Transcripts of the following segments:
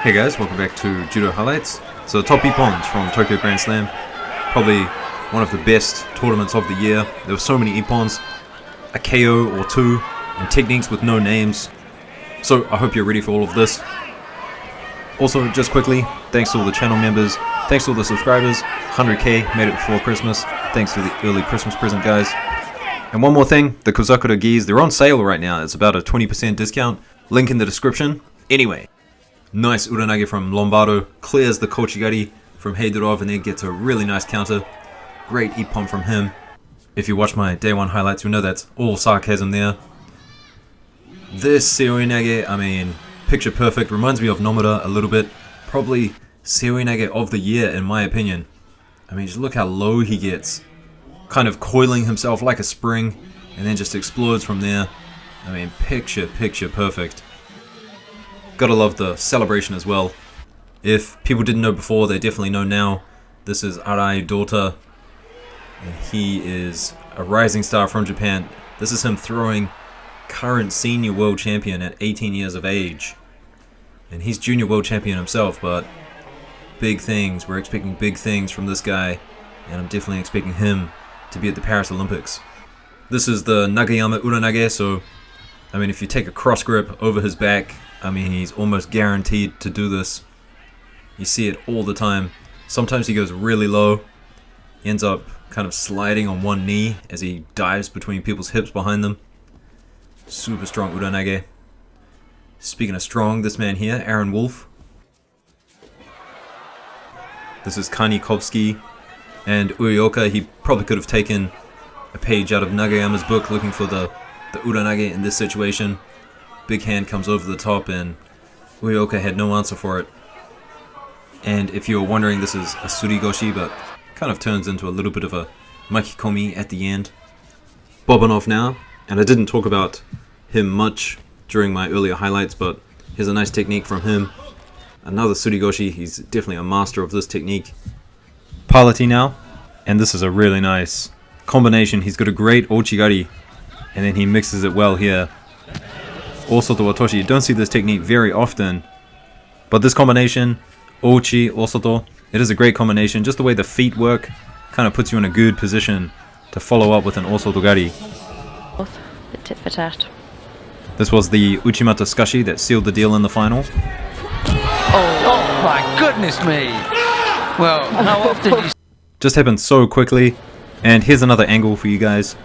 Hey guys, welcome back to Judo Highlights. So the top IPPONS from Tokyo Grand Slam, probably one of the best tournaments of the year. There were so many IPPONS, a KO or two, and techniques with no names. So I hope you're ready for all of this. Also, just quickly, thanks to all the channel members, thanks to all the subscribers, 100k, made it before Christmas. Thanks for the early Christmas present, guys. And one more thing, the Kozakura gis, they're on sale right now. It's about a 20% discount. Link in the description. Anyway. Nice uranage from Lombardo, clears the kochigari from Heidorov and then gets a really nice counter. Great ippon from him. If you watch my day one highlights, you'll know that's all sarcasm there. This seoinage, I mean, picture perfect, reminds me of Nomura a little bit. Probably seoinage of the year in my opinion. I mean, just look how low he gets. Kind of coiling himself like a spring and then just explodes from there. I mean, picture perfect. Gotta love the celebration as well. If people didn't know before, they definitely know now. This is Arai Dota. And he is a rising star from Japan. This is him throwing current senior world champion at 18 years of age. And he's junior world champion himself, but big things. We're expecting big things from this guy. And I'm definitely expecting him to be at the Paris Olympics. This is the Nagayama Uranage, so I mean, if you take a cross grip over his back, I mean, he's almost guaranteed to do this. You see it all the time. Sometimes he goes really low. He ends up kind of sliding on one knee as he dives between people's hips behind them. Super strong uranage. Speaking of strong, this man here, Aaron Wolf. This is Kanikovsky. And Uyoka, he probably could have taken a page out of Nagayama's book looking for the uranage in this situation. Big hand comes over the top and Uyoka had no answer for it. And if you were wondering, this is a surigoshi, but kind of turns into a little bit of a makikomi at the end. Bobanov now, and I didn't talk about him much during my earlier highlights, but here's a nice technique from him. Another surigoshi, he's definitely a master of this technique. Palati now, and this is a really nice combination. He's got a great ochigari, and then he mixes it well here. Osoto Watoshi, you don't see this technique very often, but this combination, Ochi, Osoto, it is a great combination. Just the way the feet work kind of puts you in a good position to follow up with an Osotogari. The tit for tat. This was the Uchimata Tsukashi that sealed the deal in the final. Oh my goodness me! Well, how often you... Just happened so quickly, and here's another angle for you guys.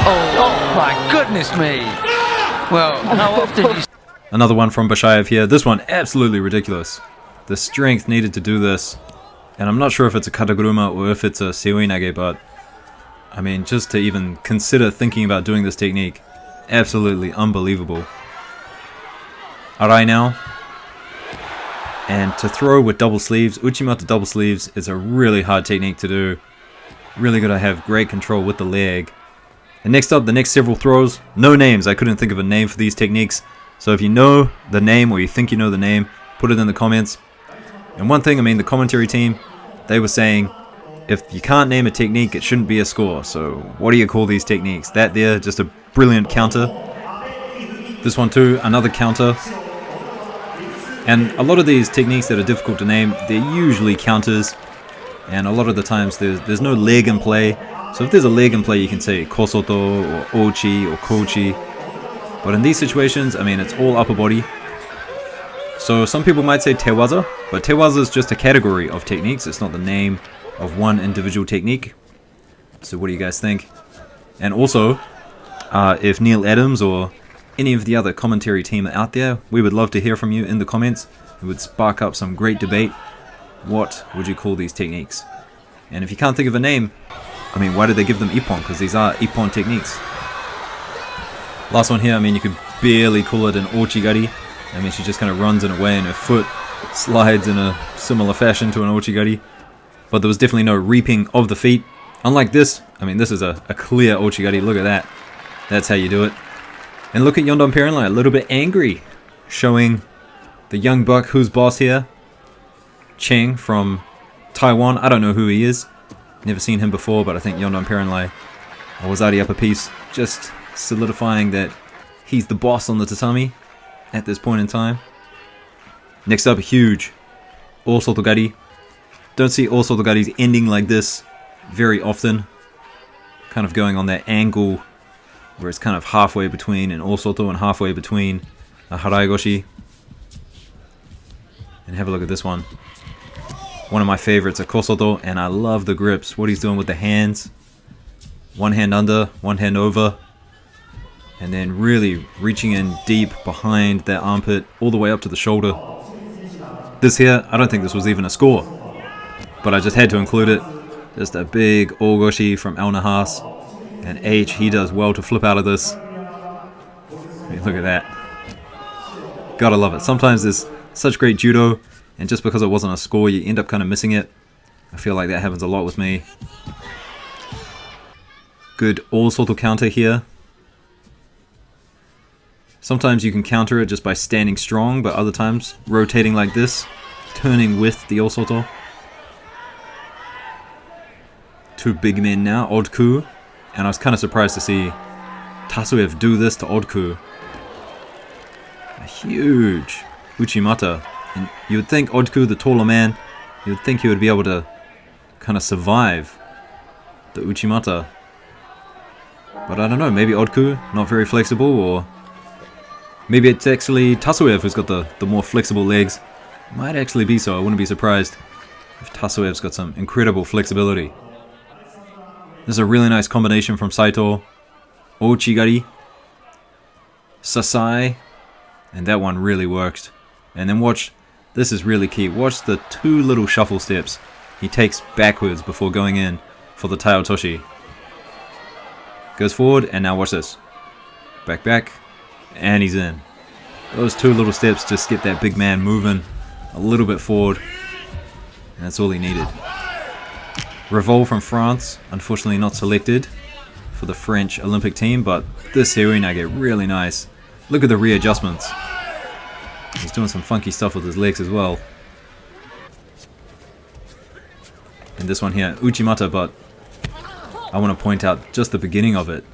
Oh my goodness me! Well, how often you... Another one from Bashayev here. This one, absolutely ridiculous. The strength needed to do this. And I'm not sure if it's a kataguruma or if it's a seoinage, but I mean, just to even consider thinking about doing this technique, absolutely unbelievable. Arai now. And to throw with double sleeves, Uchimata double sleeves is a really hard technique to do. Really gotta have great control with the leg. And next up, the next several throws, no names. I couldn't think of a name for these techniques. So if you know the name or you think you know the name, put it in the comments. And one thing, I mean, the commentary team, they were saying, if you can't name a technique, it shouldn't be a score. So what do you call these techniques? That there, just a brilliant counter. This one too, another counter. And a lot of these techniques that are difficult to name, they're usually counters. And a lot of the times there's no leg in play. So if there's a leg in play, you can say kosoto or ochi or kochi. But in these situations, I mean, it's all upper body. So some people might say tewaza, but tewaza is just a category of techniques. It's not the name of one individual technique. So what do you guys think? And also, if Neil Adams or any of the other commentary team are out there, we would love to hear from you in the comments. It would spark up some great debate. What would you call these techniques? And if you can't think of a name, I mean, why did they give them ippon? Because these are ippon techniques. Last one here, I mean, you could barely call it an ochigari. I mean, she just kind of runs in a way and her foot slides in a similar fashion to an ochigari. But there was definitely no reaping of the feet. Unlike this, I mean, this is a clear ochigari. Look at that. That's how you do it. And look at Yondon Perenlai, a little bit angry. Showing the young buck who's boss here. Cheng from Taiwan. I don't know who he is. Never seen him before, but I think Yondon Perenlai was already up a piece. Just solidifying that he's the boss on the tatami at this point in time. Next up, huge Osotogari. Don't see Osotogaris ending like this very often. Kind of going on that angle where it's kind of halfway between an Osoto and halfway between a Haraigoshi. And have a look at this one. One of my favorites, a Kosoto, and I love the grips. What he's doing with the hands. One hand under, one hand over. And then really reaching in deep behind that armpit, all the way up to the shoulder. This here, I don't think this was even a score. But I just had to include it. Just a big Ogoshi from El Nahas. And H, he does well to flip out of this. I mean, look at that. Gotta love it. Sometimes there's such great judo, and just because it wasn't a score, you end up kind of missing it. I feel like that happens a lot with me. Good Osoto counter here. Sometimes you can counter it just by standing strong, but other times rotating like this, turning with the Osoto. Two big men now, Odku, and I was kind of surprised to see Tasuev do this to Odku. A huge Uchimata, and you would think Odku, the taller man, you would think he would be able to kind of survive the Uchimata. But I don't know, maybe Odku, not very flexible, or maybe it's actually Tasuev who's got the more flexible legs. Might actually be so, I wouldn't be surprised if Tasuev's got some incredible flexibility. This is a really nice combination from Saito. Ochigari, Sasai, and that one really worked. And then watch, this is really key, watch the two little shuffle steps he takes backwards before going in for the Tai Otoshi. Goes forward, and now watch this. Back, back, and he's in. Those two little steps just get that big man moving a little bit forward, and that's all he needed. Revol from France, unfortunately not selected for the French Olympic team, but this Seirinage really nice. Look at the readjustments. He's doing some funky stuff with his legs as well. And this one here, Uchimata, but I want to point out just the beginning of it.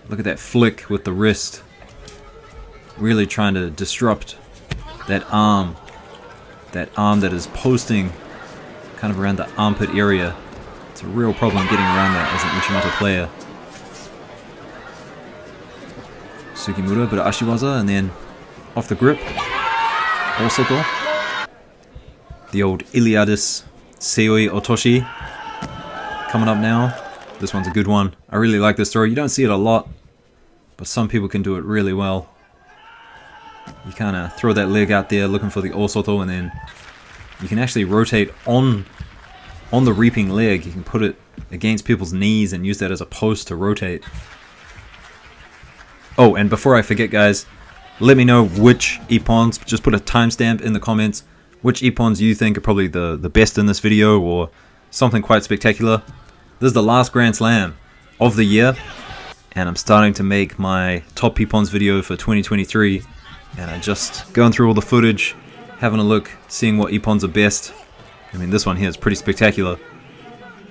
Look at that flick with the wrist. Really trying to disrupt that arm that is posting kind of around the armpit area. It's a real problem getting around that as an Uchimata player. Sugimura, bit of Ashiwaza, and then off the grip, Osoto. The old Iliadis Seoi Otoshi coming up now. This one's a good one. I really like this story. You don't see it a lot, but some people can do it really well. You kind of throw that leg out there looking for the Osoto, and then you can actually rotate on the reaping leg. You can put it against people's knees and use that as a post to rotate. Oh, and before I forget, guys, let me know which IPPONS, just put a timestamp in the comments, which IPPONS you think are probably the best in this video, or something quite spectacular. This is the last Grand Slam of the year, and I'm starting to make my top IPPONS video for 2023, and I'm just going through all the footage, having a look, seeing what IPPONS are best. I mean, this one here is pretty spectacular,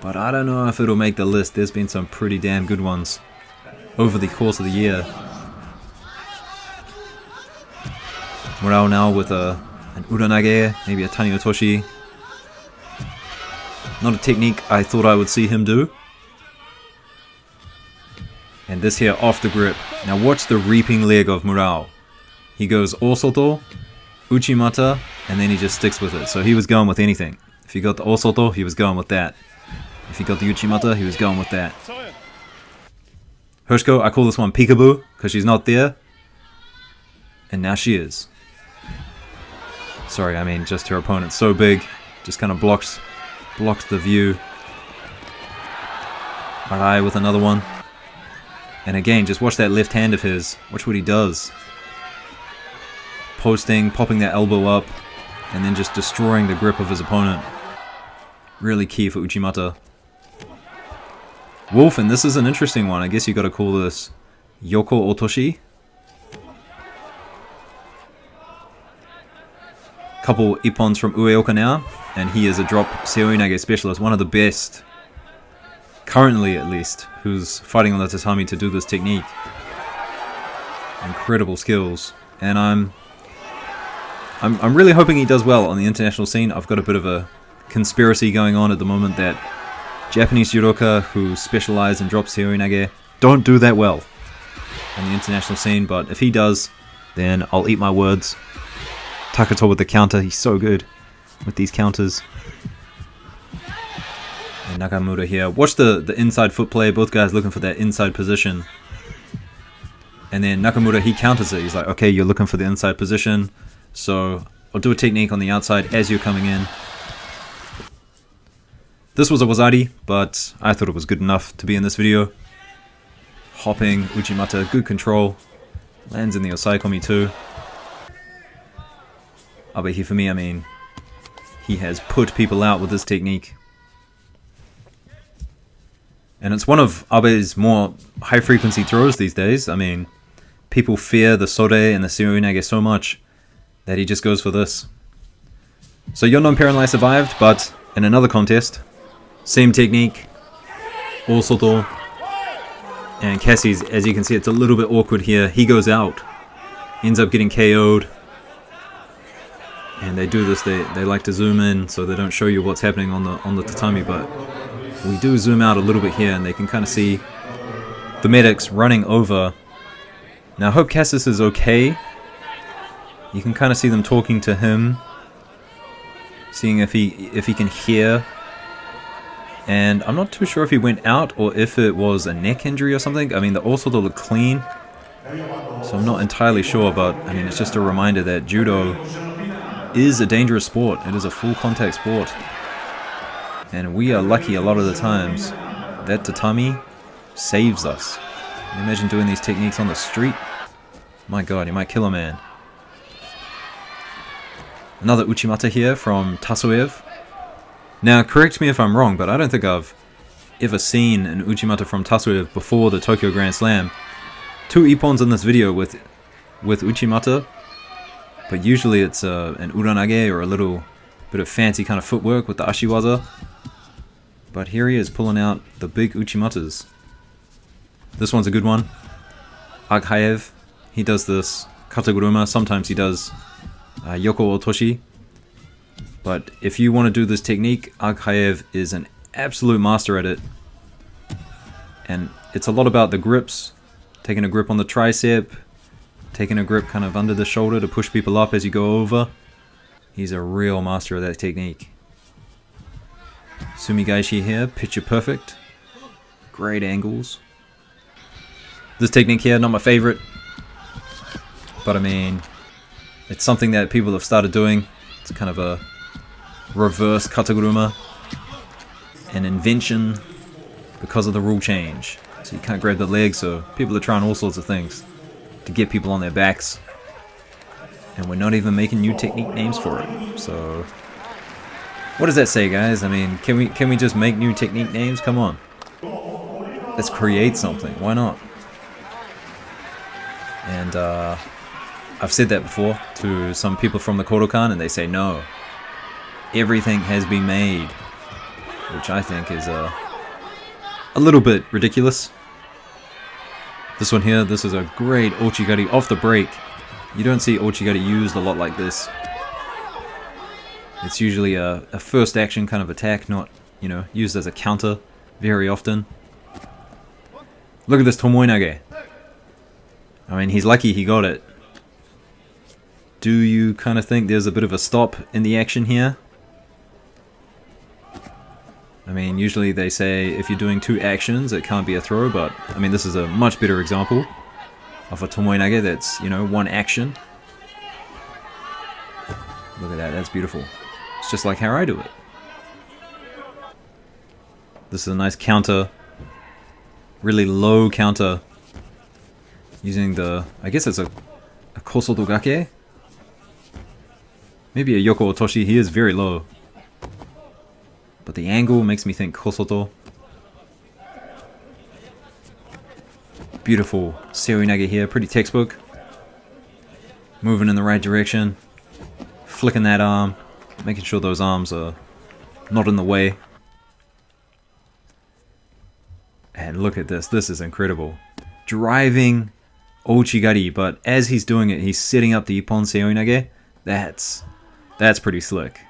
but I don't know if it'll make the list. There's been some pretty damn good ones over the course of the year. Murao now with an Uranage, maybe a Tani Otoshi. Not a technique I thought I would see him do. And this here off the grip. Now watch the reaping leg of Murao. He goes Osoto, Uchimata, and then he just sticks with it. So he was going with anything. If he got the Osoto, he was going with that. If he got the Uchimata, he was going with that. Hershko, I call this one peekaboo, because she's not there. And now she is. Sorry, I mean just her opponent's so big, just kind of blocks the view. Arai with another one. And again, just watch that left hand of his. Watch what he does. Posting, popping that elbow up, and then just destroying the grip of his opponent. Really key for Uchimata. Wolf, and this is an interesting one. I guess you gotta call this Yoko Otoshi. Couple IPPONS from Ueoka now, and he is a drop Seirinage specialist, one of the best, currently at least, who's fighting on the tatami to do this technique. Incredible skills, and I'm I'm really hoping he does well on the international scene. I've got a bit of a conspiracy going on at the moment that Japanese judoka who specialize in drop seoi nage don't do that well on the international scene, but if he does, then I'll eat my words. Takato with the counter, he's so good with these counters. And Nakamura here. Watch the inside foot play, both guys looking for that inside position. And then Nakamura, he counters it. He's like, okay, you're looking for the inside position, so I'll do a technique on the outside as you're coming in. This was a wazari, but I thought it was good enough to be in this video. Hopping, Uchimata, good control. Lands in the osaikomi too. Abe here for me, I mean, he has put people out with this technique. And it's one of Abe's more high frequency throws these days. I mean, people fear the sore and the seoi nage so much that he just goes for this. So Yondon Perenlai survived, but in another contest, same technique, all soto, and Cassie's, as you can see, it's a little bit awkward here. He goes out, ends up getting KO'd, and they do this. They like to zoom in so they don't show you what's happening on the tatami, but we do zoom out a little bit here, and they can kind of see the medics running over. Now I hope Cassis is okay. You can kind of see them talking to him, seeing if he can hear. And I'm not too sure if he went out or if it was a neck injury or something. I mean, the also look clean, so I'm not entirely sure, but I mean, it's just a reminder that judo is a dangerous sport. It is a full contact sport, and we are lucky a lot of the times that tatami saves us. Can you imagine doing these techniques on the street? My god, you might kill a man. Another Uchimata here from Tasoev. Now, correct me if I'm wrong, but I don't think I've ever seen an Uchimata from Tasoev before the Tokyo Grand Slam. 2 ippons in this video with Uchimata, but usually it's an uranage or a little bit of fancy kind of footwork with the ashiwaza. But here he is pulling out the big Uchimatas. This one's a good one. Aghaev, he does this kataguruma, sometimes he does yoko otoshi. But if you want to do this technique, Aghaev is an absolute master at it. And it's a lot about the grips, taking a grip on the tricep, taking a grip kind of under the shoulder to push people up as you go over. He's a real master of that technique. Sumigaishi here, picture perfect. Great angles. This technique here, not my favorite. But I mean, it's something that people have started doing. It's kind of a reverse kataguruma, an invention because of the rule change. So you can't grab the leg, so people are trying all sorts of things to get people on their backs, and we're not even making new technique names for it. So what does that say, guys? I mean, can we just make new technique names? Come on, let's create something. Why not? And I've said that before to some people from the Kodokan, and they say no. Everything has been made, which I think is a little bit ridiculous. This one here, this is a great ochigari off the break. You don't see ochigari used a lot like this. It's usually a first action kind of attack, not, you know, used as a counter very often. Look at this tomoe-nage. I mean, he's lucky he got it. Do you kind of think there's a bit of a stop in the action here? I mean, usually they say if you're doing 2 actions, it can't be a throw, but I mean, this is a much better example of a tomoe-nage that's, you know, 1 action. Look at that, that's beautiful. It's just like how I do it. This is a nice counter, really low counter, using the, I guess it's a kosotogake? Maybe a yoko otoshi. He is very low, but the angle makes me think kosoto. Beautiful seoi-nage here, pretty textbook. Moving in the right direction, flicking that arm, making sure those arms are not in the way. And look at this, this is incredible. Driving ochigari, but as he's doing it, he's setting up the ippon seoi-nage That's pretty slick.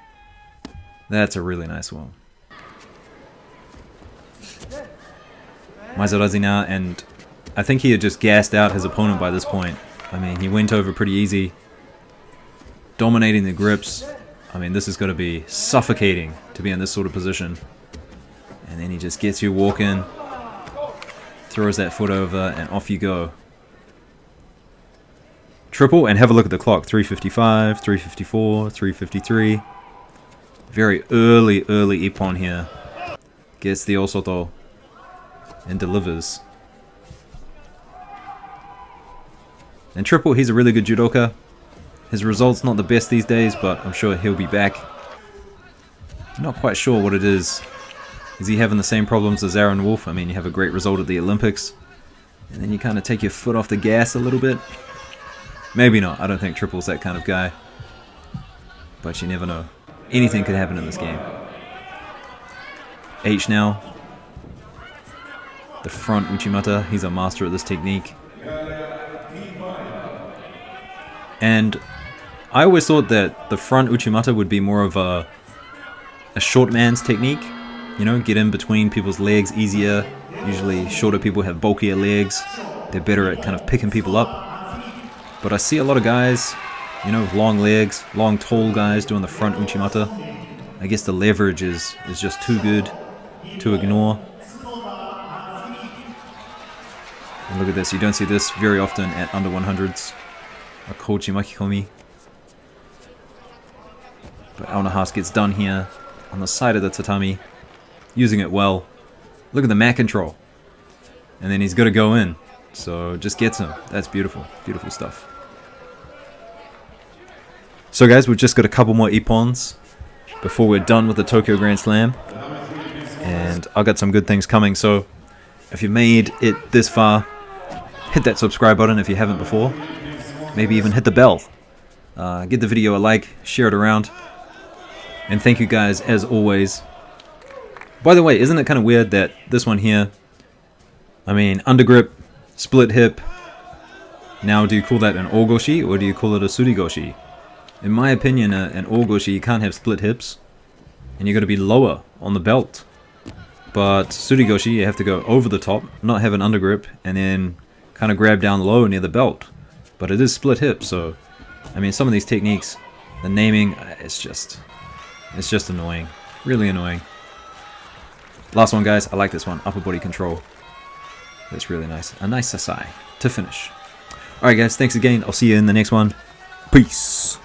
That's a really nice one. Maizarazi now, and I think he had just gassed out his opponent by this point. I mean, he went over pretty easy, dominating the grips. I mean, this is going to be suffocating to be in this sort of position. And then he just gets you walking, throws that foot over, and off you go. Triple, and have a look at the clock. 3:55, 3:54, 3:53. Very early ippon here. Gets the osoto and delivers. And Triple, he's a really good judoka. His results not the best these days, but I'm sure he'll be back. I'm not quite sure what it is. Is he having the same problems as Aaron Wolf? I mean, you have a great result at the Olympics, and then you kind of take your foot off the gas a little bit. Maybe not. I don't think Triple's that kind of guy. But you never know. Anything could happen in this game. H now. The front Uchimata. He's a master at this technique. And I always thought that the front Uchimata would be more of a short man's technique. You know, get in between people's legs easier. Usually shorter people have bulkier legs. They're better at kind of picking people up. But I see a lot of guys, you know, long legs, long tall guys doing the front Uchimata. I guess the leverage is just too good to ignore. And look at this, you don't see this very often at under 100s. A Kochi Makikomi. But Aonahas gets done here on the side of the tatami, using it well. Look at the mat control. And then he's got to go in. So just gets him. That's beautiful. Beautiful stuff. So guys, we've just got a couple more ippons before we're done with the Tokyo Grand Slam. And I've got some good things coming. So if you made it this far, hit that subscribe button if you haven't before. Maybe even hit the bell. Give the video a like, share it around. And thank you guys as always. By the way, isn't it kind of weird that this one here, I mean, undergrip, split hip. Now, do you call that an ogoshi or do you call it a surigoshi? In my opinion, an ogoshi, you can't have split hips. And you're going to be lower on the belt. But surigoshi, you have to go over the top, not have an undergrip, and then kind of grab down low near the belt. But it is split hip, so I mean, some of these techniques, the naming, it's just annoying, really annoying. Last one, guys, I like this one, upper body control. That's really nice, a nice sasai to finish. All right, guys, thanks again. I'll see you in the next one. Peace.